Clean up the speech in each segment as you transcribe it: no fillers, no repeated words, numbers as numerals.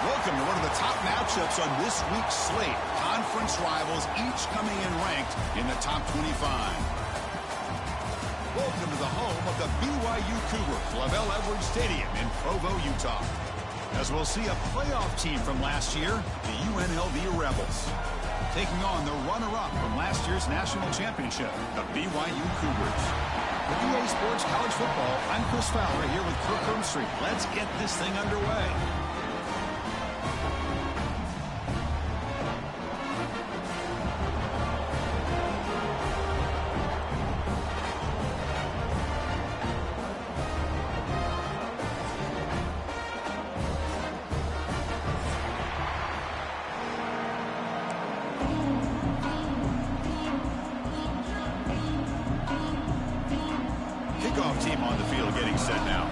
Welcome to one of the top matchups on this week's slate. Conference rivals, each coming in ranked in the top 25. Welcome to the home of the BYU Cougars, LaVell Edwards Stadium in Provo, Utah. As we'll see a playoff team from last year, the UNLV Rebels, taking on the runner-up from last year's national championship, the BYU Cougars. With EA Sports College Football, I'm Chris Fowler here with Kirk Herbstreit. Let's get this thing underway. Team on the field getting set now.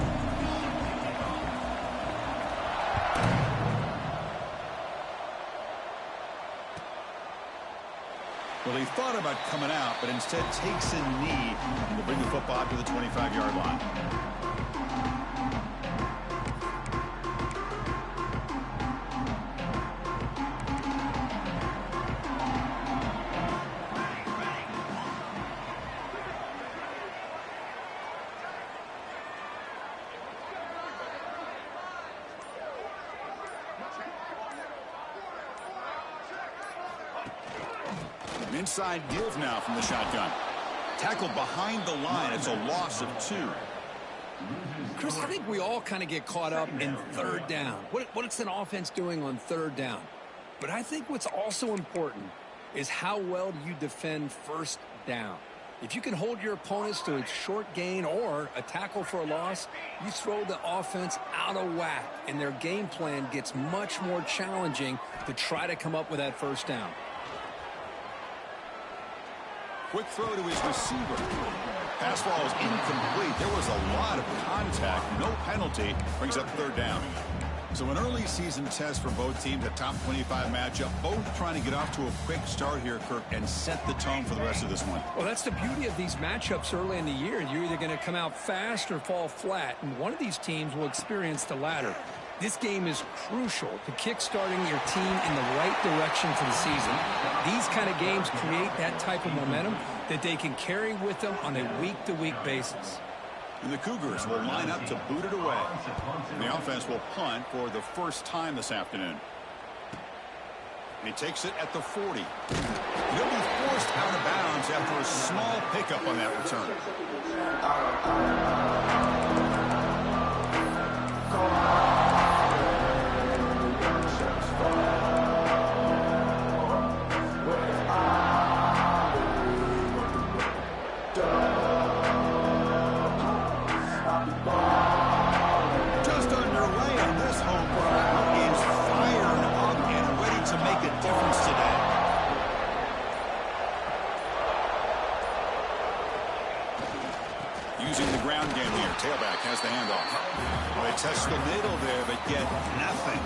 Well, he thought about coming out, but instead takes a knee and will bring the football out to the 25-yard line. Inside give now from the shotgun. Tackled behind the line. It's a loss of 2. Chris, I think we all kind of get caught up in third down. What's an offense doing on third down? But I think what's also important is how well do you defend first down. If you can hold your opponents to a short gain or a tackle for a loss, you throw the offense out of whack, and their game plan gets much more challenging to try to come up with that first down. Quick throw to his receiver. Pass ball is incomplete. There was a lot of contact. No penalty. Brings up third down. So an early season test for both teams, a top 25 matchup. Both trying to get off to a quick start here, Kirk, and set the tone for the rest of this one. Well, that's the beauty of these matchups early in the year. You're either going to come out fast or fall flat, and one of these teams will experience the latter. This game is crucial to kickstarting your team in the right direction for the season. These kind of games create that type of momentum that they can carry with them on a week-to-week basis. And the Cougars will line up to boot it away. And the offense will punt for the first time this afternoon. And he takes it at the 40. He'll be forced out of bounds after a small pickup on that return. Tailback has the handoff. Well, they test the middle there, but get nothing.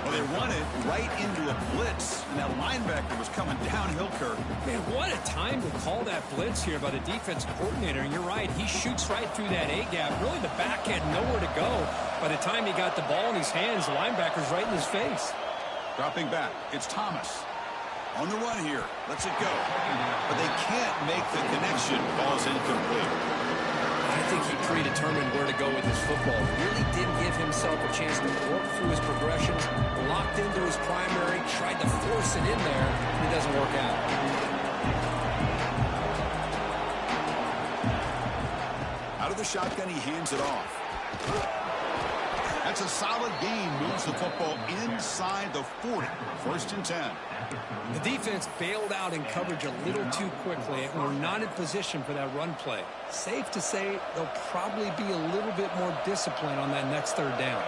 Well, they run it right into a blitz, and that linebacker was coming downhill, Kirk. Man, what a time to call that blitz here by the defense coordinator. And you're right, he shoots right through that A-gap. Really, the back had nowhere to go. By the time he got the ball in his hands, the linebacker's right in his face. Dropping back, it's Thomas. On the run here, lets it go. But they can't make the connection. Ball's incomplete. I think he predetermined where to go with his football. Really didn't give himself a chance to work through his progressions. Locked into his primary, tried to force it in there, and it doesn't work out. Out of the shotgun, he hands it off. That's a solid gain. Moves the football inside the 40. First and 10. The defense bailed out in coverage a little too quickly and were not in position for that run play. Safe to say they'll probably be a little bit more disciplined on that next third down.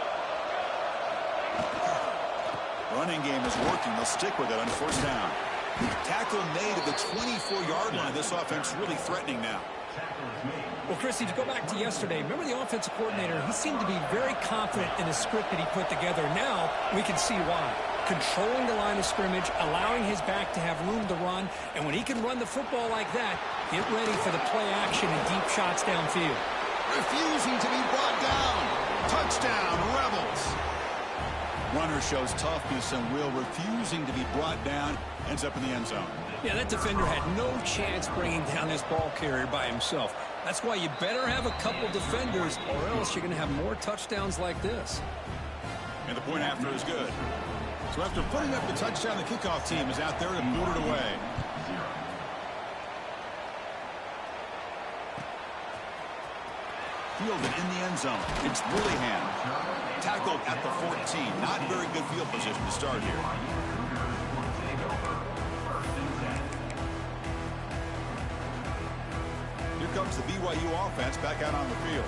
Running game is working. They'll stick with it on first down. Tackle made at the 24-yard line. This offense really threatening now. Well, Chris, if you go back to yesterday, remember the offensive coordinator, he seemed to be very confident in the script that he put together. Now we can see why. Controlling the line of scrimmage, allowing his back to have room to run, and when he can run the football like that, get ready for the play action and deep shots downfield. Refusing to be brought down. Touchdown, Rebels. Runner shows toughness and will, refusing to be brought down, ends up in the end zone. Yeah, that defender had no chance bringing down this ball carrier by himself. That's why you better have a couple defenders, or else you're going to have more touchdowns like this. And the point after is good. So after putting up the touchdown, the kickoff team is out there to boot it away. Fielded in the end zone. It's Willingham. Tackled at the 14. Not very good field position to start here. Here comes the BYU offense back out on the field.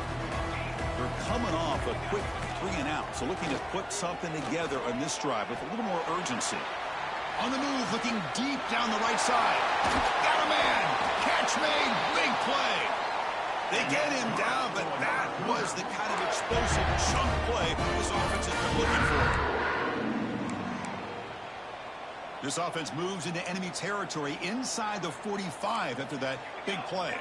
They're coming off a quick 3-and-out, so looking to put something together on this drive with a little more urgency. On the move, looking deep down the right side. Got a man. Catch made. Big play. They get him down, but that was the kind of explosive chunk play this offense has been looking for. This offense moves into enemy territory inside the 45 after that big play.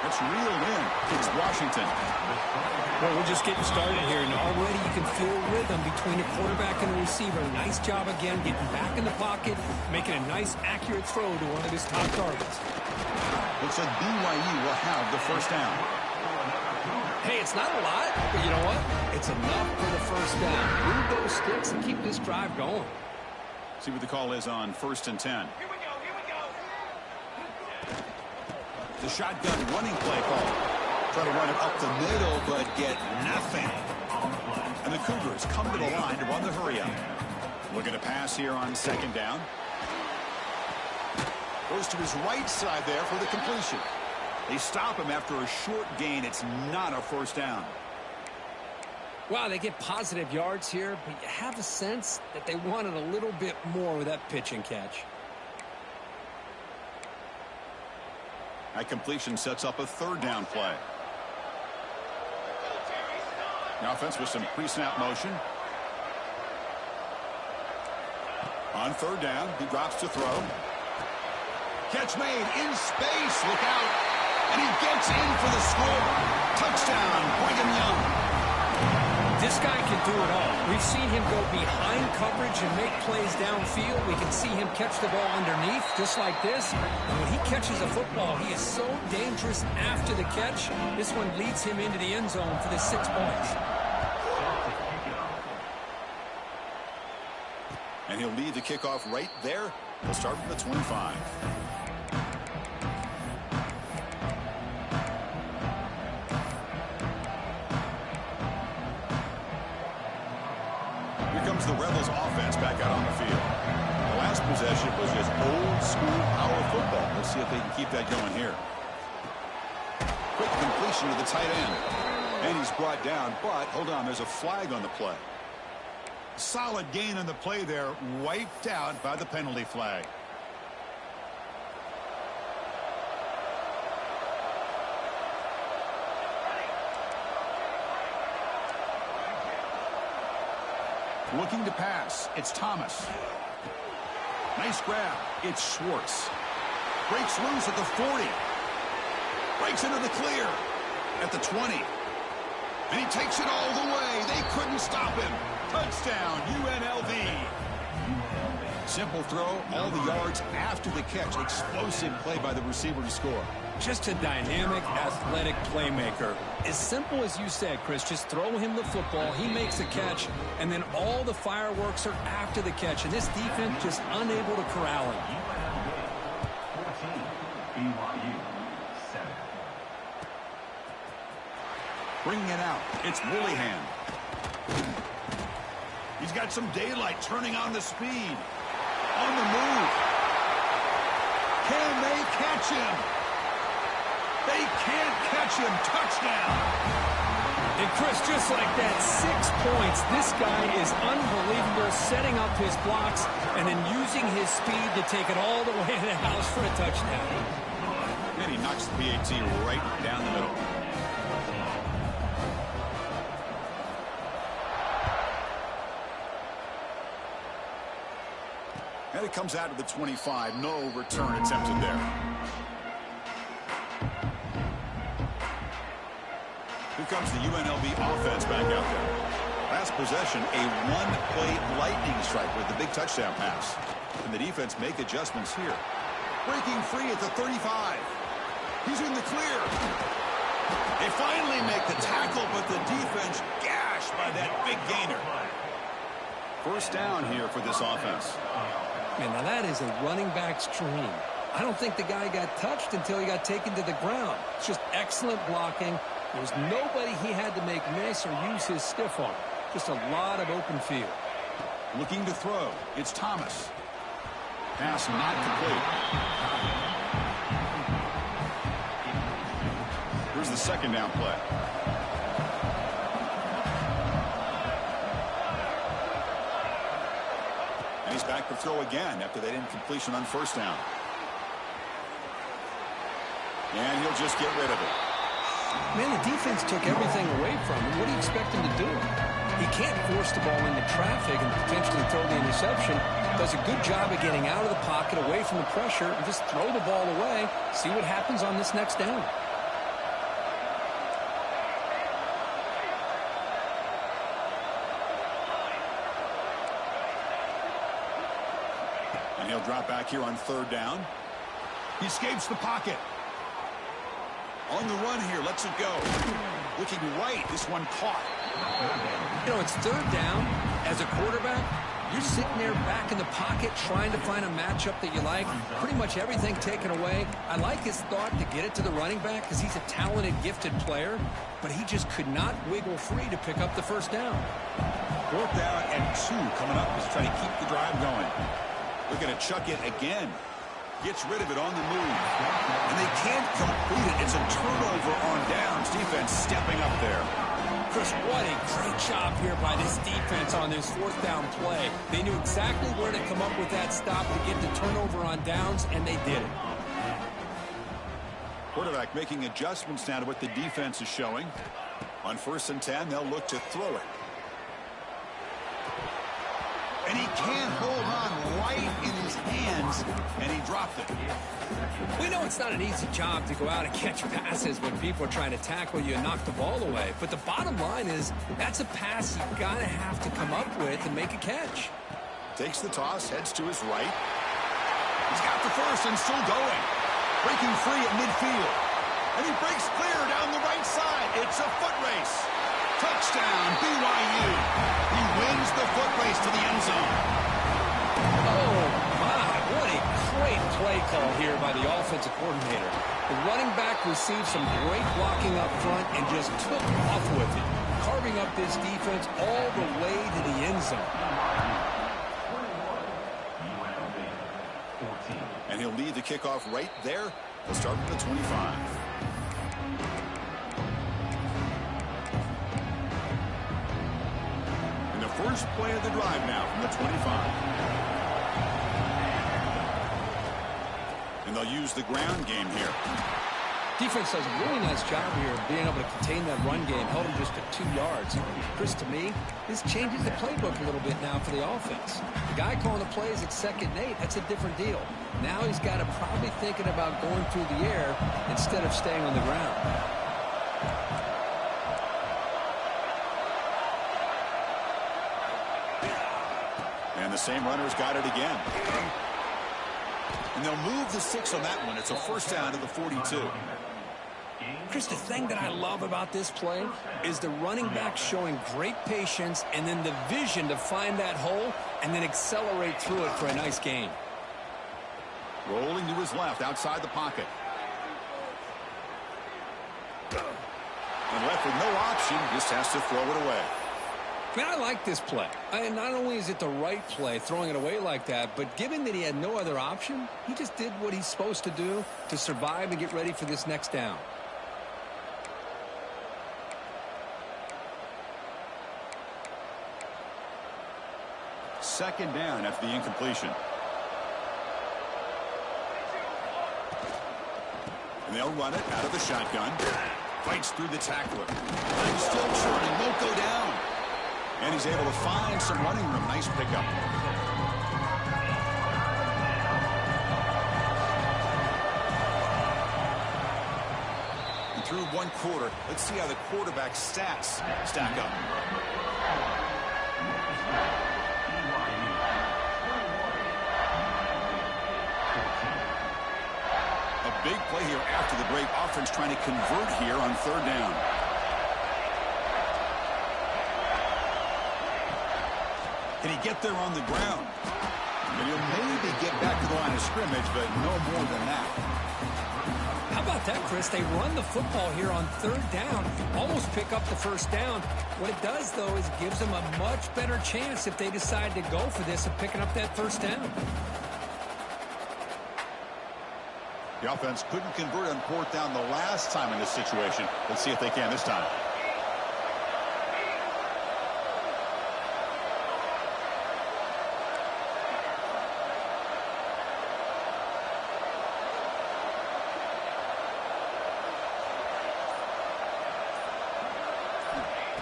That's reeled in. It's Washington. Well, we're just getting started here, and already you can feel rhythm between the quarterback and the receiver. Nice job again, getting back in the pocket, making a nice, accurate throw to one of his top targets. Looks like BYU will have the first down. Hey, it's not a lot, but you know what? It's enough for the first down. Move those sticks and keep this drive going. See what the call is on 1st and 10. Here we go. The shotgun running play call. Try to run it up the middle, but get nothing. And the Cougars come to the line to run the hurry up. Looking to pass here on 2nd down. Goes to his right side there for the completion. They stop him after a short gain. It's not a first down. Wow, they get positive yards here, but you have a sense that they wanted a little bit more with that pitch and catch. That completion sets up a 3rd down play. The offense with some pre-snap motion. On 3rd down, he drops to throw. Catch made in space. Look out. And he gets in for the score. Touchdown, Brigham Young. This guy can do it all. We've seen him go behind coverage and make plays downfield. We can see him catch the ball underneath, just like this. And when he catches a football, he is so dangerous after the catch. This one leads him into the end zone for the 6 points. And he'll lead the kickoff right there. He'll start from the 25. The Rebels offense back out on the field. The last possession was just old school power football. Let's see if they can keep that going here. Quick completion to the tight end. And he's brought down, but hold on, there's a flag on the play. Solid gain on the play there, wiped out by the penalty flag. Looking to pass. It's Thomas. Nice grab. It's Schwartz. Breaks loose at the 40. Breaks into the clear at the 20. And he takes it all the way. They couldn't stop him. Touchdown, UNLV. Simple throw, all the yards after the catch. Explosive play by the receiver to score. Just a dynamic, athletic playmaker. As simple as you said, Chris, just throw him the football, he makes a catch, and then all the fireworks are after the catch, and this defense just unable to corral him. Bringing it out, it's Willingham. He's got some daylight, turning on the speed. On the move. Can they catch him? They can't catch him. Touchdown. And Chris, just like that, 6 points. This guy is unbelievable, setting up his blocks and then using his speed to take it all the way to the house for a touchdown. And he knocks the PAT right down the middle. And it comes out to the 25. No return attempted there. Here comes the UNLV offense back out there. Last possession, a one-play lightning strike with the big touchdown pass. And the defense make adjustments here. Breaking free at the 35. He's in the clear. They finally make the tackle, but the defense gashed by that big gainer. First down here for this offense. Man, now that is a running back's dream. I don't think the guy got touched until he got taken to the ground. It's just excellent blocking. There's nobody he had to make miss or use his stiff arm. Just a lot of open field. Looking to throw. It's Thomas. Pass not complete. Here's the second down play. And he's back to throw again after that incompletion on first down. And he'll just get rid of it. Man, the defense took everything away from him. What do you expect him to do? He can't force the ball into traffic and potentially throw the interception. Does a good job of getting out of the pocket, away from the pressure, and just throw the ball away. See what happens on this next down. And he'll drop back here on third down. He escapes the pocket. On the run here, lets it go. Looking right, this one caught. You know, it's third down. As a quarterback, you're sitting there back in the pocket trying to find a matchup that you like. Pretty much everything taken away. I like his thought to get it to the running back because he's a talented, gifted player, but he just could not wiggle free to pick up the first down. 4th down and 2 coming up as trying to keep the drive going. They're going to chuck it again. Gets rid of it on the move. And they can't complete it. It's a turnover on downs. Defense stepping up there. Chris, what a great job here by this defense on this 4th down play. They knew exactly where to come up with that stop to get the turnover on downs, and they did it. Quarterback making adjustments now to what the defense is showing. On 1st and 10, they'll look to throw it. And he can't hold on right in his hands, and he dropped it. We know it's not an easy job to go out and catch passes when people are trying to tackle you and knock the ball away. But the bottom line is that's a pass you got to have to come up with and make a catch. Takes the toss, heads to his right. He's got the first and still going. Breaking free at midfield. And he breaks clear down the right side. It's a foot race. Touchdown, BYU. He wins the foot race to the end zone. Oh, my. What a great play call here by the offensive coordinator. The running back received some great blocking up front and just took off with it, carving up this defense all the way to the end zone. And he'll lead the kickoff right there. He'll start from the 25. First play of the drive now from the 25. And they'll use the ground game here. Defense does a really nice job here of being able to contain that run game. Held him just at 2 yards. Chris, to me, this changes the playbook a little bit now for the offense. The guy calling the plays at 2nd and 8, that's a different deal. Now he's got to probably thinking about going through the air instead of staying on the ground. And the same runner's got it again. And they'll move the 6 on that one. It's a first down to the 42. Chris, the thing that I love about this play is the running back showing great patience and then the vision to find that hole and then accelerate through it for a nice gain. Rolling to his left outside the pocket. And left with no option, just has to throw it away. Man, I like this play. Not only is it the right play, throwing it away like that, but given that he had no other option, he just did what he's supposed to do to survive and get ready for this next down. Second down after the incompletion. And they'll run it out of the shotgun. Fights through the tackler. And still churning, won't go down. And he's able to find some running room. Nice pickup. And through one quarter, let's see how the quarterback's stats stack up. A big play here after the great offense trying to convert here on third down. Can he get there on the ground? And he'll maybe get back to the line of scrimmage, but no more than that. How about that, Chris? They run the football here on third down, almost pick up the first down. What it does, though, is it gives them a much better chance if they decide to go for this of picking up that first down. The offense couldn't convert on fourth down the last time in this situation. Let's see if they can this time.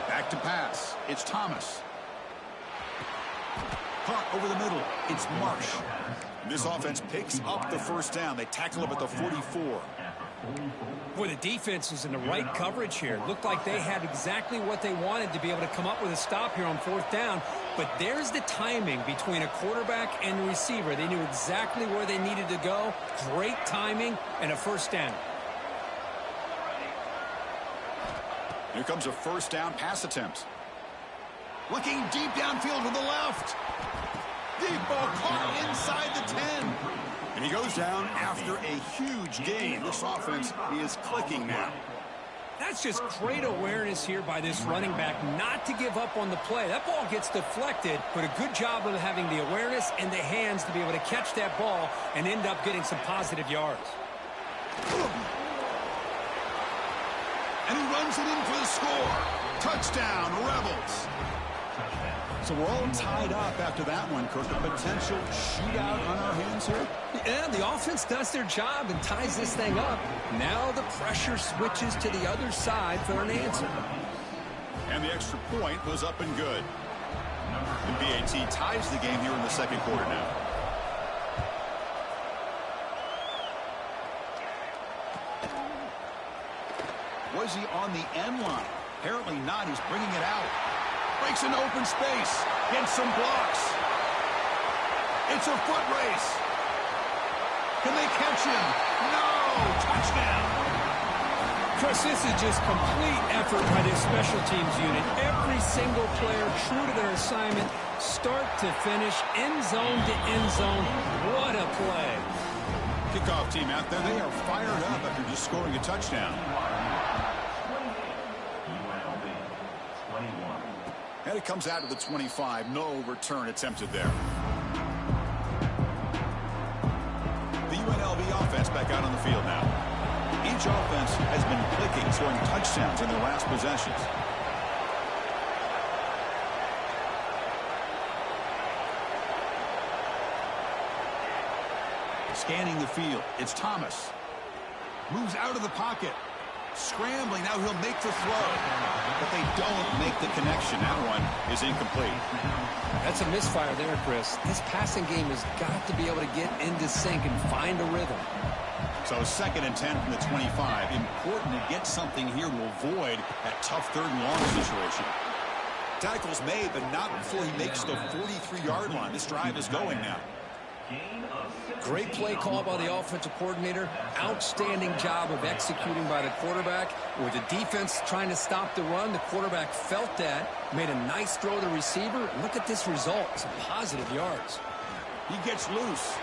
Back to pass. It's Thomas. Caught over the middle. It's Marsh. This offense picks up the first down. They tackle him at the 44. Boy, the defense was in the right coverage here. Looked like they had exactly what they wanted to be able to come up with a stop here on fourth down. But there's the timing between a quarterback and the receiver. They knew exactly where they needed to go. Great timing and a first down. Here comes a first down pass attempt. Looking deep downfield to the left. Deep ball caught inside the 10. And he goes down after a huge gain. This offense is clicking now. That's just great awareness here by this running back not to give up on the play. That ball gets deflected, but a good job of having the awareness and the hands to be able to catch that ball and end up getting some positive yards. And he runs it in for the score. Touchdown, Rebels. So we're all tied up after that one, Kirk. A potential shootout on our hands here? Yeah, the offense does their job and ties this thing up. Now the pressure switches to the other side for an answer. And the extra point was up and good. And BAT ties the game here in the second quarter now. Was he on the end line? Apparently not. He's bringing it out. Breaks an open space. Gets some blocks. It's a foot race. Can they catch him? No! Touchdown! Chris, this is just complete effort by this special teams unit. Every single player true to their assignment, start to finish, end zone to end zone. What a play. Kickoff team out there. They are fired up after just scoring a touchdown. And it comes out of the 25. No return attempted there. The UNLV offense back out on the field now. Each offense has been clicking, scoring touchdowns in their last possessions. Scanning the field. It's Thomas. Moves out of the pocket. Scrambling. Now he'll make the throw. But they don't make the connection. That one is incomplete. That's a misfire there, Chris. This passing game has got to be able to get into sync and find a rhythm. So 2nd and 10 from the 25. Important to get something here to avoid that tough third and long situation. Tackles made, but not before he makes the 43-yard line. This drive is going now. Great play call by the offensive coordinator. Outstanding job of executing by the quarterback. With the defense trying to stop the run, the quarterback felt that, made a nice throw to the receiver. Look at this result. Some positive yards. He gets loose.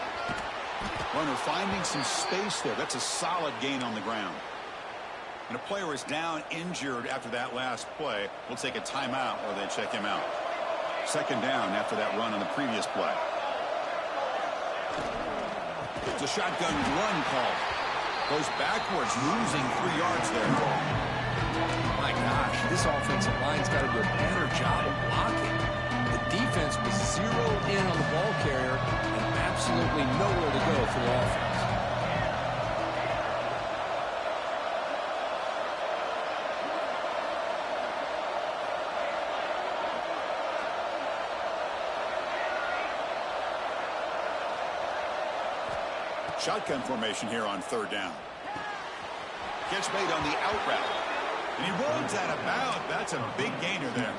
Runner finding some space there. That's a solid gain on the ground. And a player is down injured after that last play. We'll take a timeout while they check him out. 2nd down after that run on the previous play. It's a shotgun run call. Goes backwards, losing 3 yards there. My gosh, this offensive line's got to do a better job of blocking. The defense was zeroed in on the ball carrier and absolutely nowhere to go for the offense. Shotgun formation here on 3rd down. Catch made on the out route. And he runs out of bounds. That's a big gainer there.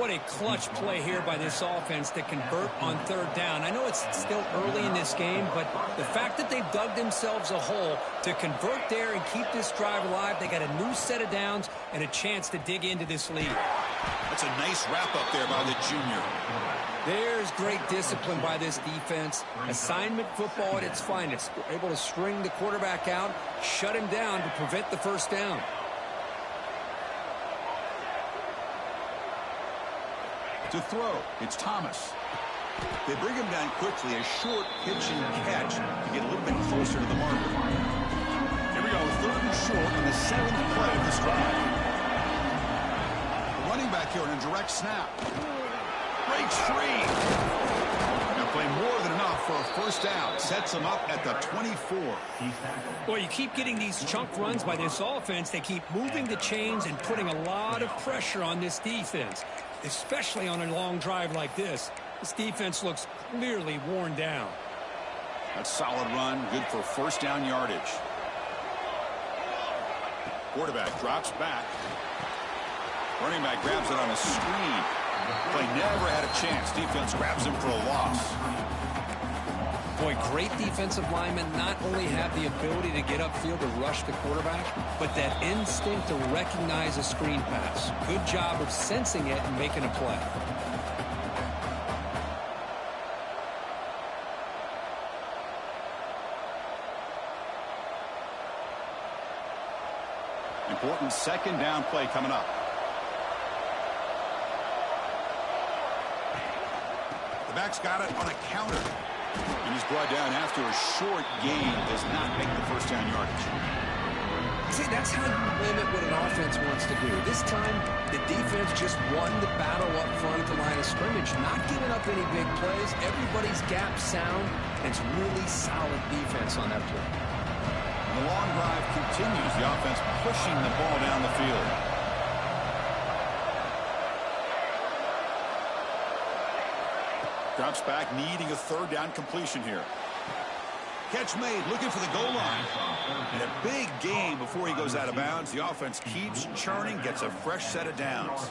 What a clutch play here by this offense to convert on third down. I know it's still early in this game, but the fact that they've dug themselves a hole to convert there and keep this drive alive, they got a new set of downs and a chance to dig into this lead. That's a nice wrap-up there by the junior. There's great discipline by this defense. Assignment football at its finest. They're able to string the quarterback out, shut him down to prevent the first down. To throw, it's Thomas. They bring him down quickly, a short pitch and catch to get a little bit closer to the marker. Here we go, 3rd and short on the 7th play of this drive. The running back here on a direct snap. Breaks free. Now play more than enough for a first down. Sets them up at the 24. Boy, you keep getting these chunk runs by this offense. They keep moving the chains and putting a lot of pressure on this defense, especially on a long drive like this. This defense looks clearly worn down. That's a solid run, good for first down yardage. Quarterback drops back. Running back grabs it on a screen. Play never had a chance. Defense grabs him for a loss. Boy, great defensive linemen not only have the ability to get upfield to rush the quarterback, but that instinct to recognize a screen pass. Good job of sensing it and making a play. Important second down play coming up. The back's got it on a counter. And he's brought down after a short gain. Does not make the first down yardage. See, that's how you limit what an offense wants to do. This time, the defense just won the battle up front at the line of scrimmage. Not giving up any big plays. Everybody's gap sound. And it's really solid defense on that play. The long drive continues. The offense pushing the ball down the field. Drops back, needing a third down completion here. Catch made, looking for the goal line. And a big gain before he goes out of bounds. The offense keeps churning, gets a fresh set of downs.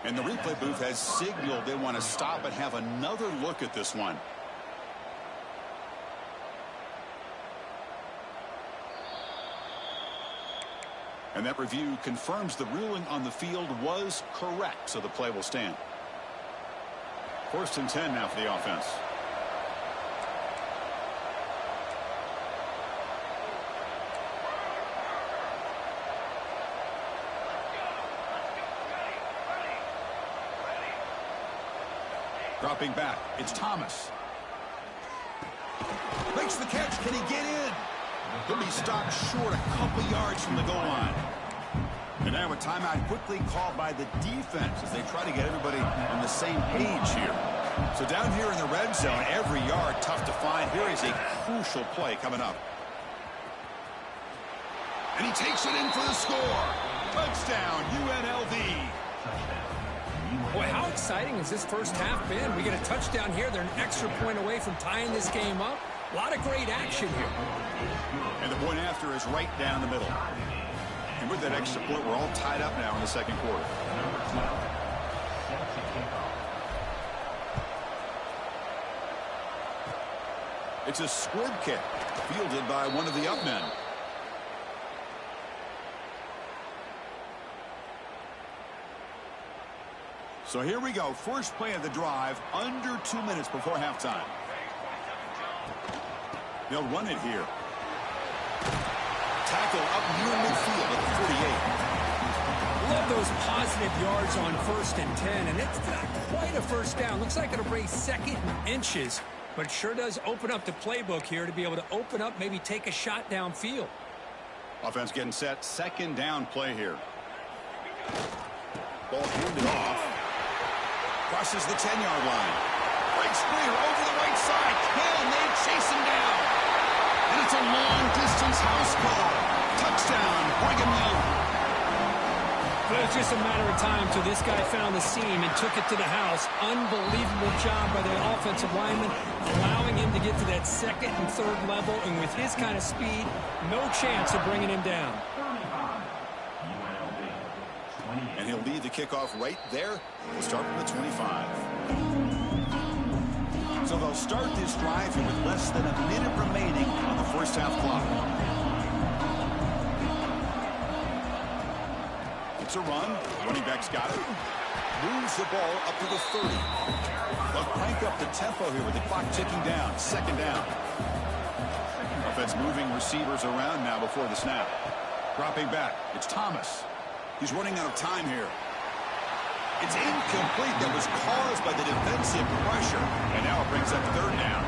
And the replay booth has signaled they want to stop and have another look at this one. And that review confirms the ruling on the field was correct, so the play will stand. 1st and 10 now for the offense. Dropping back, it's Thomas. Makes the catch, can he get in? He'll be stopped short a couple yards from the goal line. And now a timeout quickly called by the defense as they try to get everybody on the same page here. So down here in the red zone, every yard tough to find. Here is a crucial play coming up. And he takes it in for the score. Touchdown, UNLV. Boy, how exciting has this first half been? We get a touchdown here. They're an extra point away from tying this game up. A lot of great action here. And the point after is right down the middle. And with that extra point, we're all tied up now in the second quarter. It's a squib kick, fielded by one of the up men. So here we go. First play of the drive, under 2 minutes before halftime. They'll run it here. Tackle up near midfield at the 48. Love those positive yards on 1st and 10, and it's not quite a first down. Looks like it'll bring 2nd and inches, but it sure does open up the playbook here to be able to open up, maybe take a shot downfield. Offense getting set. Second down play here. Ball handed off. Crosses the 10-yard line. Breaks clear over the right side. Can they chase him down? And it's a long-distance house call. Touchdown, Brigham Young. But it's just a matter of time till this guy found the seam and took it to the house. Unbelievable job by the offensive lineman, allowing him to get to that 2nd and 3rd level. And with his kind of speed, no chance of bringing him down. And he'll lead the kickoff right there. We'll start from the 25. So they'll start this drive here with less than a minute remaining on the first half clock. It's a run. Running back's got it. Moves the ball up to the 30. They'll crank up the tempo here with the clock ticking down. Second down. Offense moving receivers around now before the snap. Dropping back. It's Thomas. He's running out of time here. It's incomplete. That was caused by the defensive pressure. And now it brings up third down.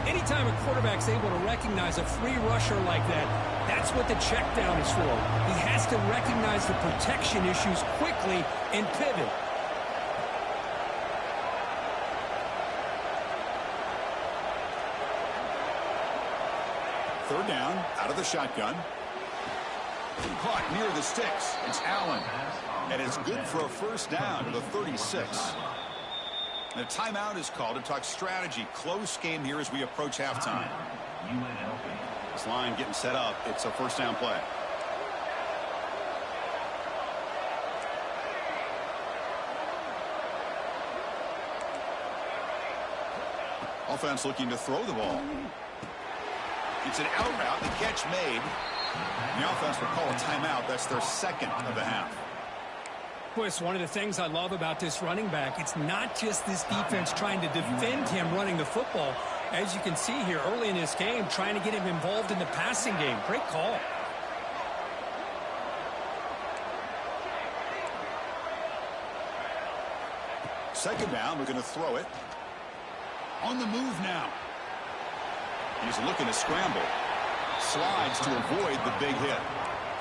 Anytime a quarterback's able to recognize a free rusher like that, that's what the check down is for. He has to recognize the protection issues quickly and pivot. Third down, out of the shotgun. Caught near the sticks. It's Allen. And it's good for a first down to the 36. The timeout is called to talk strategy. Close game here as we approach halftime. This line getting set up. It's a first down play. Offense looking to throw the ball. It's an out route. The catch made. The offense will call a timeout. That's their second of the half. Boy, it's one of the things I love about this running back. It's not just this defense trying to defend him running the football. As you can see here early in this game, trying to get him involved in the passing game. Great call. Second down, we're going to throw it. On the move now. He's looking to scramble. Slides to avoid the big hit.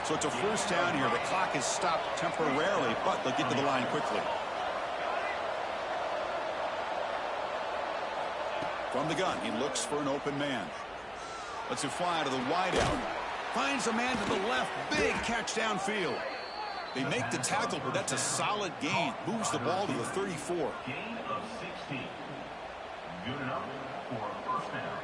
So it's a first down here. The clock is stopped temporarily, but they'll get to the line quickly. From the gun, he looks for an open man. Lets it fly to the wideout. Finds a man to the left. Big catch downfield. They make the tackle, but that's a solid gain. Moves the ball to the 34. Gain of 16. Good enough for a first down.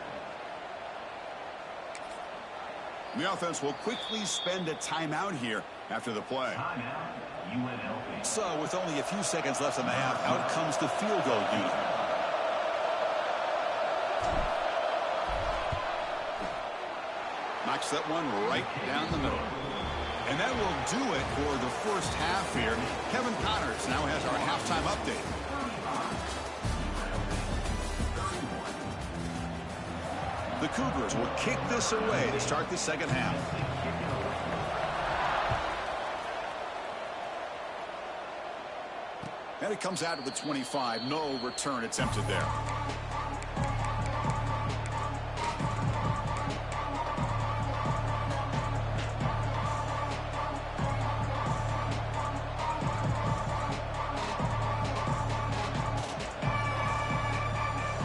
The offense will quickly spend a timeout here after the play. Timeout, UNLV. So with only a few seconds left in the half, out comes the field goal unit. Knocks that one right down the middle. And that will do it for the first half here. Kevin Connors now has our halftime update. The Cougars will kick this away to start the second half. And it comes out to the 25. No return attempted there.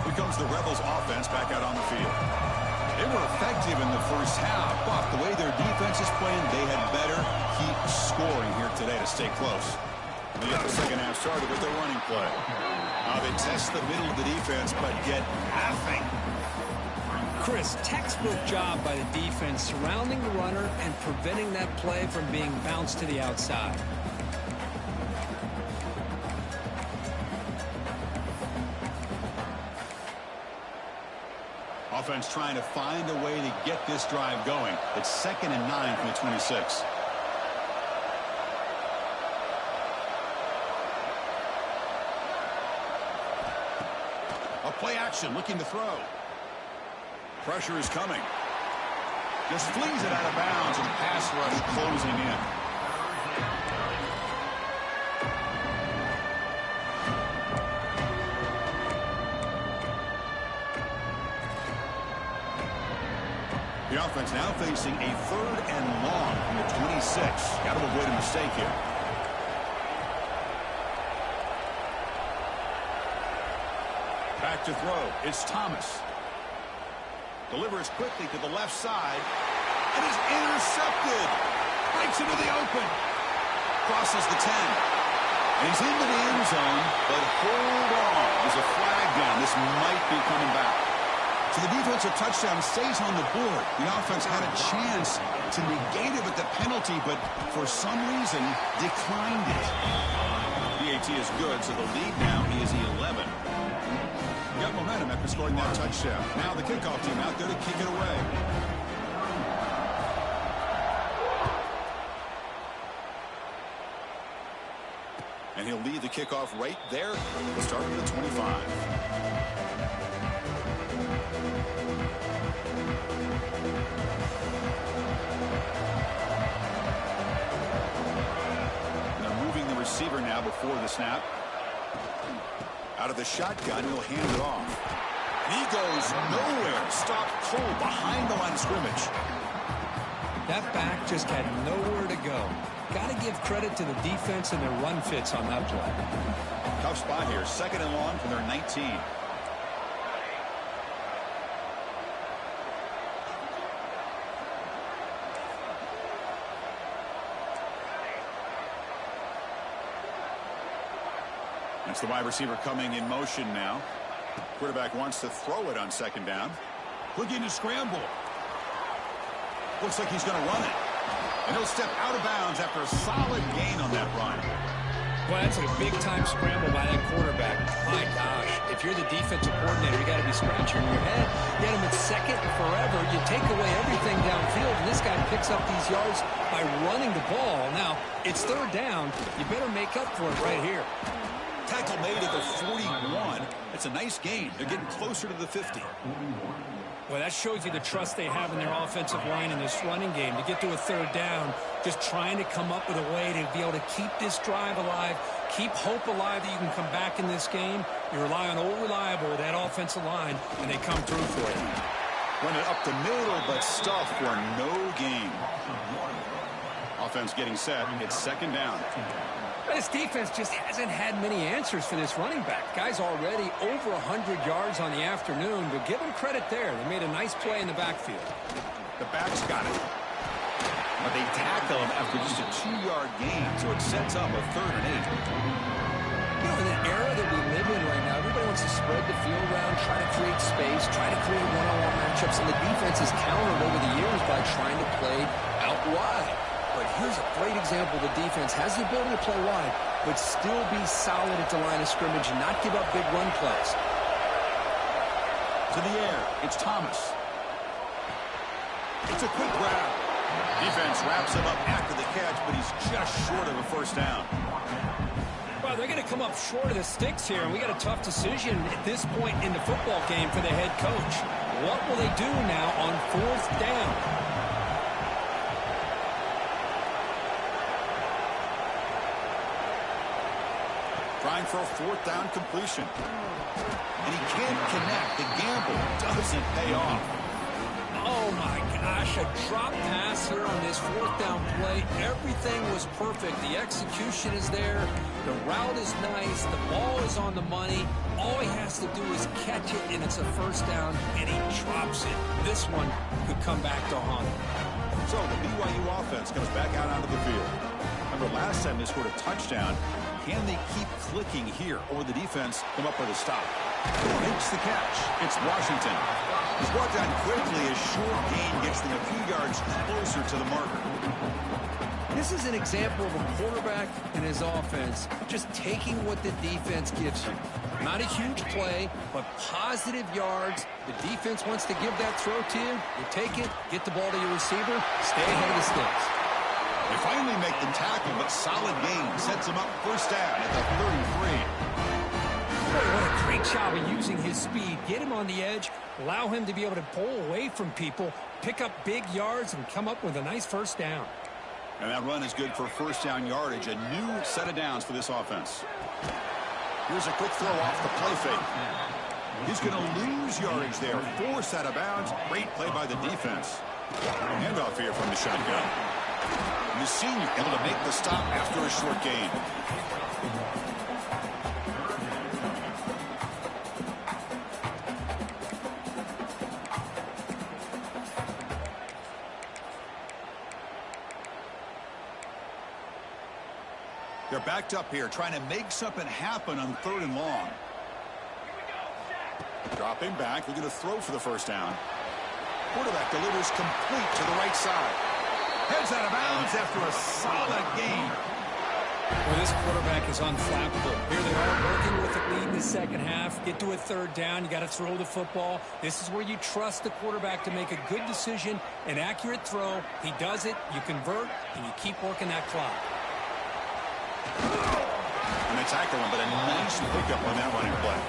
Here comes the Rebels offense back out on the field. They were effective in the first half, but the way their defense is playing, they had better keep scoring here today to stay close. They got the second half started with their running play. They test the middle of the defense, but get nothing. Chris, textbook job by the defense surrounding the runner and preventing that play from being bounced to the outside. Offense trying to find a way to get this drive going. It's 2nd and 9 from the 26. A play action looking to throw. Pressure is coming. Just flings it out of bounds and pass rush closing in. The offense now facing a 3rd and long from the 26. Got to avoid a mistake here. Back to throw. It's Thomas. Delivers quickly to the left side. And is intercepted. Breaks into the open. Crosses the 10. And he's into the end zone, but hold on. There's a flag down. This might be coming back. So the defensive touchdown stays on the board. The offense had a chance to negate it with the penalty, but for some reason declined it. PAT is good, so the lead now is 11. Got momentum after scoring that touchdown. Now the kickoff team out there to kick it away. And he'll lead the kickoff right there. We'll start with the 25. Receiver now before the snap. Out of the shotgun, he'll hand it off. He goes nowhere. Stopped cold behind the line of scrimmage. That back just had nowhere to go. Got to give credit to the defense and their run fits on that play. Tough spot here. 2nd and long from their 19. It's the wide receiver coming in motion now. Quarterback wants to throw it on 2nd down. Looking to scramble. Looks like he's going to run it. And he'll step out of bounds after a solid gain on that run. Well, that's a big-time scramble by that quarterback. My gosh, if you're the defensive coordinator, you got to be scratching your head. You had him at 2nd and forever. You take away everything downfield, and this guy picks up these yards by running the ball. Now, it's 3rd down. You better make up for it right here. Tackle made at the 41. It's a nice gain. They're getting closer to the 50. Well, that shows you the trust they have in their offensive line in this running game. To get to a 3rd down, just trying to come up with a way to be able to keep this drive alive, keep hope alive that you can come back in this game. You rely on Old Reliable with that offensive line, and they come through for you. Run it up the middle, but stuff for no gain. Offense getting set. It's 2nd down. This defense just hasn't had many answers for this running back. Guy's already over 100 yards on the afternoon, but give him credit there. They made a nice play in the backfield. The back's got it. But they tackle him after just a 2-yard gain, so it sets up a 3rd and 8. You know, in the era that we live in right now, everybody wants to spread the field around, try to create space, try to create one-on-one matchups, and the defense has countered over the years by trying to play out wide. But here's a great example. The defense has the ability to play wide, but still be solid at the line of scrimmage and not give up big run plays. To the air, it's Thomas. It's a quick grab. Defense wraps him up after the catch, but he's just short of a 1st down. Well, they're going to come up short of the sticks here, and we got a tough decision at this point in the football game for the head coach. What will they do now on 4th down? Trying for a 4th down completion. And he can't connect. The gamble doesn't pay off. Oh, my gosh. A drop pass here on this 4th down play. Everything was perfect. The execution is there. The route is nice. The ball is on the money. All he has to do is catch it, and it's a 1st down, and he drops it. This one could come back to haunt him. So the BYU offense comes back out onto the field. Remember last time they scored a touchdown. Can they keep clicking here, or will the defense come up with a stop? Makes the catch. It's Washington. He's brought down quickly as short gain gets them a few yards closer to the marker. This is an example of a quarterback and his offense just taking what the defense gives you. Not a huge play, but positive yards. The defense wants to give that throw to you. You take it, get the ball to your receiver, stay ahead of the sticks. They finally make the tackle, but solid gain sets him up 1st down at the 33. Boy, what a great job of using his speed. Get him on the edge, allow him to be able to pull away from people, pick up big yards, and come up with a nice 1st down. And that run is good for 1st down yardage, a new set of downs for this offense. Here's a quick throw off the play fake. He's going to lose yardage there, forced out of bounds. Great play by the defense. Handoff here from the shotgun. The senior able to make the stop after a short gain. They're backed up here, trying to make something happen on 3rd and long. Dropping back, looking to throw for the first down. Quarterback delivers complete to the right side. Heads out of bounds after a solid gain. Well, this quarterback is unflappable. Here they are working with the lead in the second half. Get to a third down. You got to throw the football. This is where you trust the quarterback to make a good decision, an accurate throw. He does it, you convert, and you keep working that clock. And they tackle him, but a nice pickup on that running play.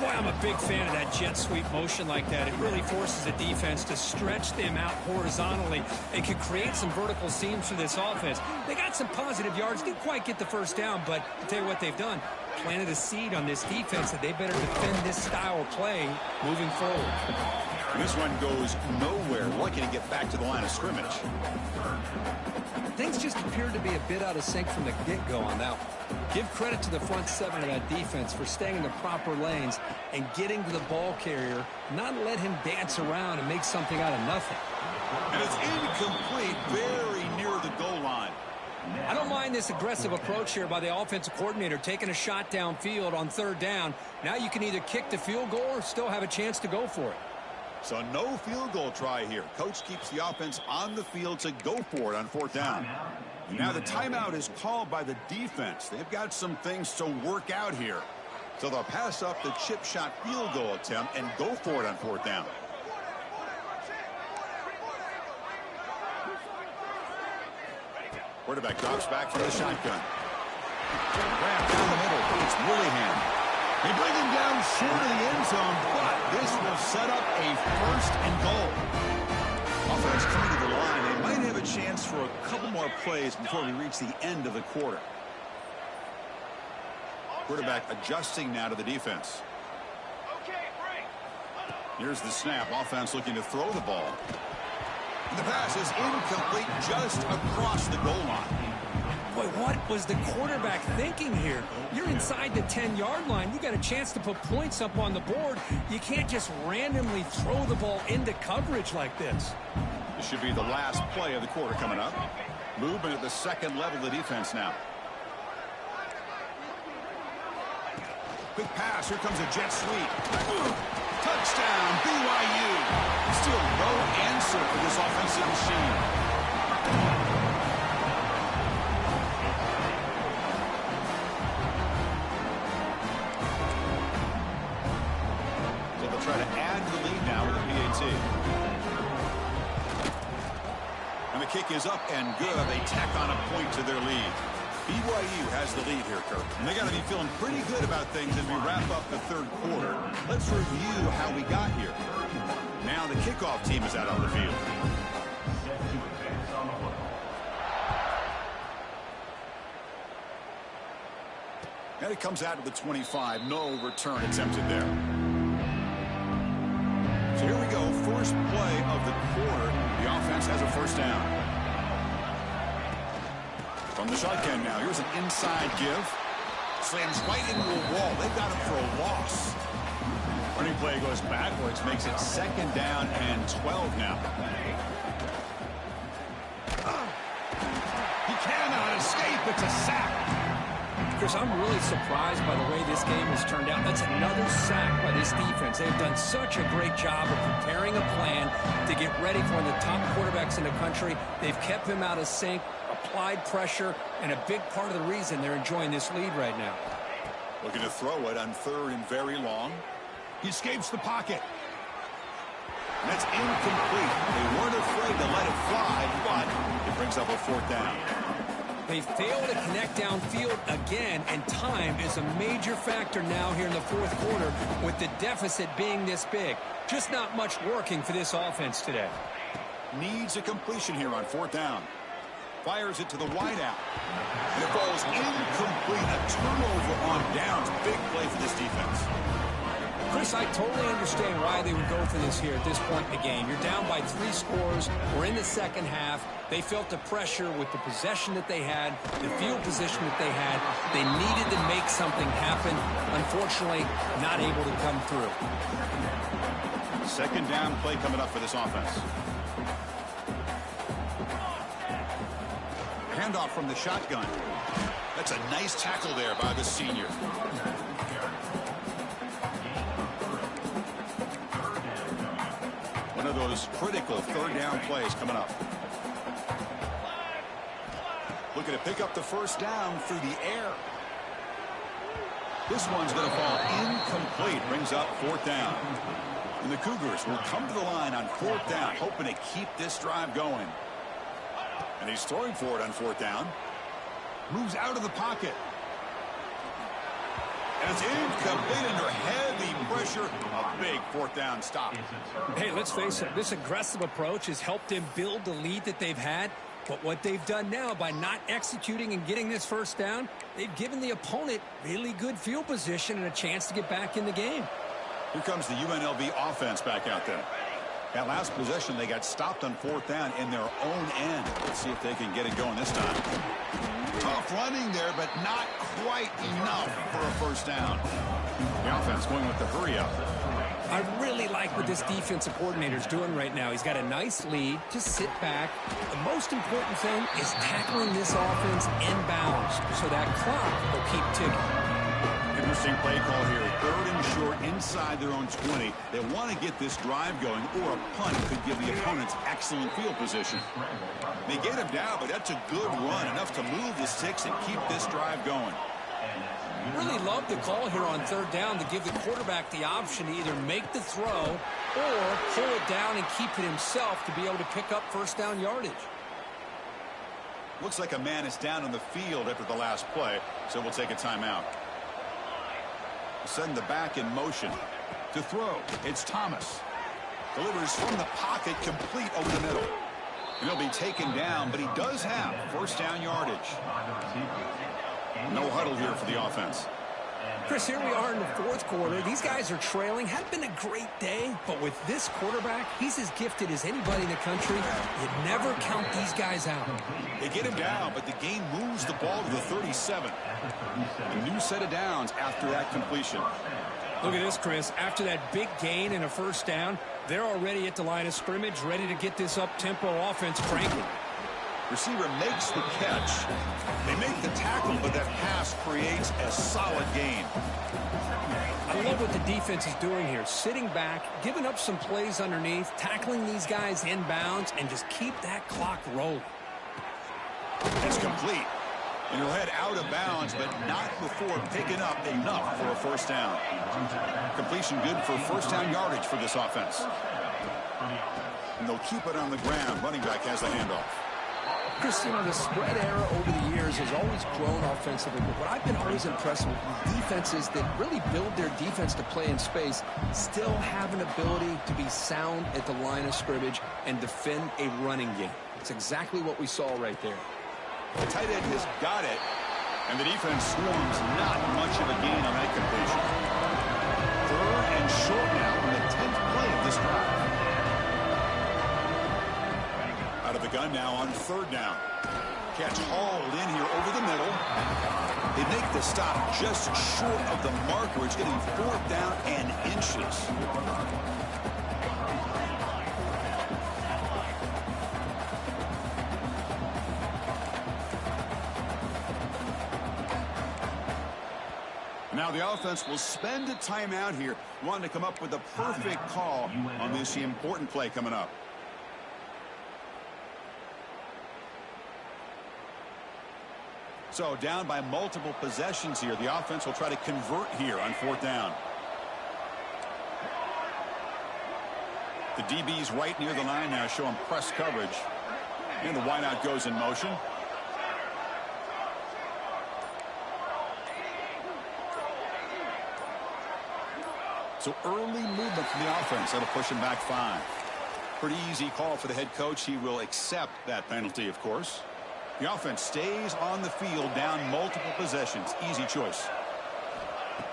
Boy, I'm a big fan of that jet sweep motion like that. It really forces the defense to stretch them out horizontally. It can create some vertical seams for this offense. They got some positive yards. Didn't quite get the first down, but I'll tell you what they've done. Planted a seed on this defense that they better defend this style of play moving forward. And this one goes nowhere. Lucky to get back to the line of scrimmage. Things just appeared to be a bit out of sync from the get-go on that one. Give credit to the front seven of that defense for staying in the proper lanes and getting to the ball carrier, not let him dance around and make something out of nothing. And it's incomplete, very near the goal line. I don't mind this aggressive approach here by the offensive coordinator, taking a shot downfield on third down. Now you can either kick the field goal or still have a chance to go for it. So no field goal try here. Coach keeps the offense on the field to go for it on fourth down. And now the timeout is called by the defense. They've got some things to work out here. So they'll pass up the chip shot field goal attempt and go for it on fourth down. Quarterback drops back from the shotgun. Wrapped down the middle. It's Willingham. They bring him down short of the end zone, but this will set up a first and goal. Offense coming to the line. They might have a chance for a couple more plays before we reach the end of the quarter. Quarterback adjusting now to the defense. Here's the snap. Offense looking to throw the ball. And the pass is incomplete just across the goal line. Boy, what was the quarterback thinking here? You're inside the 10-yard line. You got a chance to put points up on the board. You can't just randomly throw the ball into coverage like this. This should be the last play of the quarter coming up. Movement at the second level of the defense now. Quick pass. Here comes a jet sweep. Touchdown, BYU. Still no answer for this offensive machine. Try to add to the lead now with the PAT. And the kick is up and good. They tack on a point to their lead. BYU has the lead here, Kirk. And they got to be feeling pretty good about things as we wrap up the third quarter. Let's review how we got here. Now the kickoff team is out on the field. And it comes out to the 25. No return attempted there. So here we go, first play of the quarter. The offense has a first down. From the shotgun now, here's an inside give. Slams right into a wall. They've got him for a loss. Running play goes backwards, makes it second down and 12 now. He cannot escape. It's a sack. Chris, I'm really surprised by the way this game has turned out. That's another sack by this defense. They've done such a great job of preparing a plan to get ready for one of the top quarterbacks in the country. They've kept him out of sync, applied pressure, and a big part of the reason they're enjoying this lead right now. Looking to throw it on third and very long. He escapes the pocket. And that's incomplete. They weren't afraid to let it fly, but it brings up a fourth down. They fail to connect downfield again, and time is a major factor now here in the fourth quarter with the deficit being this big. Just not much working for this offense today. Needs a completion here on fourth down. Fires it to the wideout. And it falls incomplete. A turnover on downs. Big play for this defense. Chris, I totally understand why they would go for this here at this point in the game. You're down by 3 scores. We're in the second half. They felt the pressure with the possession that they had, the field position that they had. They needed to make something happen. Unfortunately, not able to come through. Second down play coming up for this offense. Handoff from the shotgun. That's a nice tackle there by the senior. of those critical third down plays coming up. Looking to pick up the first down through the air. This one's going to fall incomplete. Brings up fourth down. And the Cougars will come to the line on fourth down, hoping to keep this drive going. And he's throwing for it on fourth down. Moves out of the pocket. And it's incomplete under heavy pressure. A big fourth down stop. Hey, let's face it, this aggressive approach has helped them build the lead that they've had. But what they've done now by not executing and getting this first down, they've given the opponent really good field position and a chance to get back in the game. Here comes the UNLV offense back out there. That last possession, they got stopped on fourth down in their own end. Let's see if they can get it going this time. Tough running there, but not quite enough for a first down. The offense going with the hurry up. I really like what this defensive coordinator is doing right now. He's got a nice lead. Just sit back. The most important thing is tackling this offense inbounds so that clock will keep ticking. Interesting play call here. Third and short inside their own 20. They want to get this drive going, or a punt could give the opponents excellent field position. They get him down, but that's a good run, enough to move the sticks and keep this drive going. Really love the call here on third down to give the quarterback the option to either make the throw or pull it down and keep it himself to be able to pick up first down yardage. Looks like a man is down on the field after the last play, so we'll take a timeout. Send the back in motion. To throw, it's Thomas. Delivers from the pocket, complete over the middle. And he'll be taken down, but he does have first down yardage. No huddle here for the offense. Chris, here we are in the fourth quarter. These guys are trailing. Had been a great day, but with this quarterback, he's as gifted as anybody in the country. You never count these guys out. They get him down, but the game moves the ball to the 37. A new set of downs after that completion. Look at this, Chris. After that big gain and a first down, they're already at the line of scrimmage, ready to get this up-tempo offense cranking. Receiver makes the catch. They make the tackle, but that pass creates a solid gain. I love what the defense is doing here. Sitting back, giving up some plays underneath, tackling these guys inbounds, and just keep that clock rolling. It's complete. And he'll head out of bounds, but not before picking up enough for a first down. Completion good for first down yardage for this offense. And they'll keep it on the ground. Running back has the handoff. Chris, you know, the spread era over the years has always grown offensively, but what I've been always impressed with defenses that really build their defense to play in space still have an ability to be sound at the line of scrimmage and defend a running game. It's exactly what we saw right there. The tight end has got it, and the defense swarms not much of a gain on that completion. Third and short now on the 10th play of this drive. Out of the gun now on third down. Catch hauled in here over the middle. They make the stop just short of the marker. It's getting fourth down and inches. Now the offense will spend a timeout here, wanting to come up with a perfect call on this important play coming up. So down by multiple possessions here. The offense will try to convert here on fourth down. The DB's right near the line now, showing press coverage. And the wideout goes in motion. So early movement from the offense. That'll push him back 5. Pretty easy call for the head coach. He will accept that penalty, of course. The offense stays on the field, down multiple possessions. Easy choice.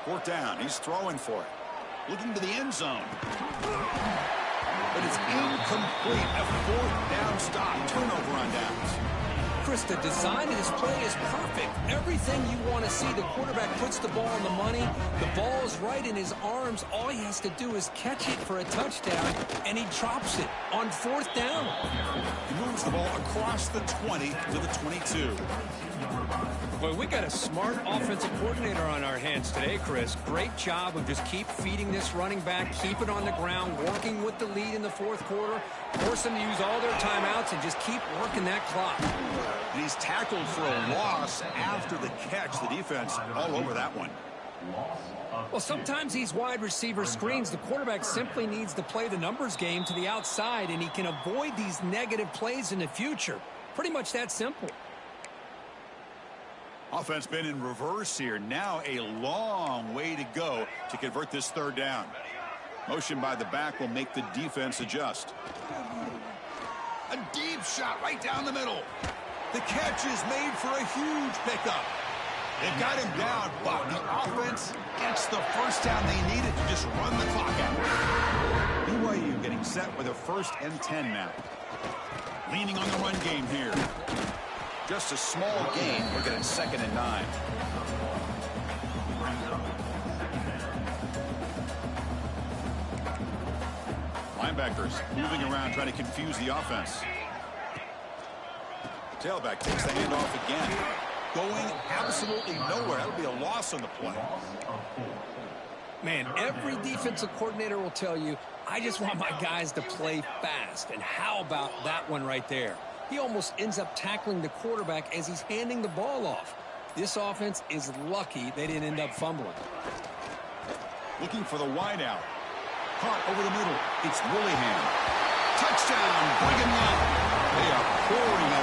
Fourth down. He's throwing for it. Looking to the end zone. But it's incomplete. A fourth down stop. Turnover on downs. Chris, the design of this play is perfect. Everything you want to see. The quarterback puts the ball on the money. The ball is right in his arms. All he has to do is catch it for a touchdown, and he drops it on 4th down. He moves the ball across the 20 to the 22. Boy, we got a smart offensive coordinator on our hands today, Chris. Great job of just keep feeding this running back, keep it on the ground, working with the lead in the 4th quarter, force them to use all their timeouts, and just keep working that clock. And he's tackled for a loss after the catch. The defense all over that one. Well, sometimes these wide receiver screens, the quarterback simply needs to play the numbers game to the outside, and he can avoid these negative plays in the future. Pretty much that simple. Offense been in reverse here. Now a long way to go to convert this 3rd down. Motion by the back will make the defense adjust. A deep shot right down the middle. The catch is made for a huge pickup. They've got him down, but the offense gets the first down they needed to just run the clock out. BYU getting set with a 1st and 10 now. Leaning on the run game here. Just a small gain. Look at it, 2nd and 9. Linebackers moving around trying to confuse the offense. Tailback takes the handoff again. Going absolutely nowhere. That'll be a loss on the play. Man, every defensive coordinator will tell you, I just want my guys to play fast. And how about that one right there? He almost ends up tackling the quarterback as he's handing the ball off. This offense is lucky they didn't end up fumbling. Looking for the wideout. Caught over the middle. It's Willingham. Touchdown, Brigham Young. They are pouring it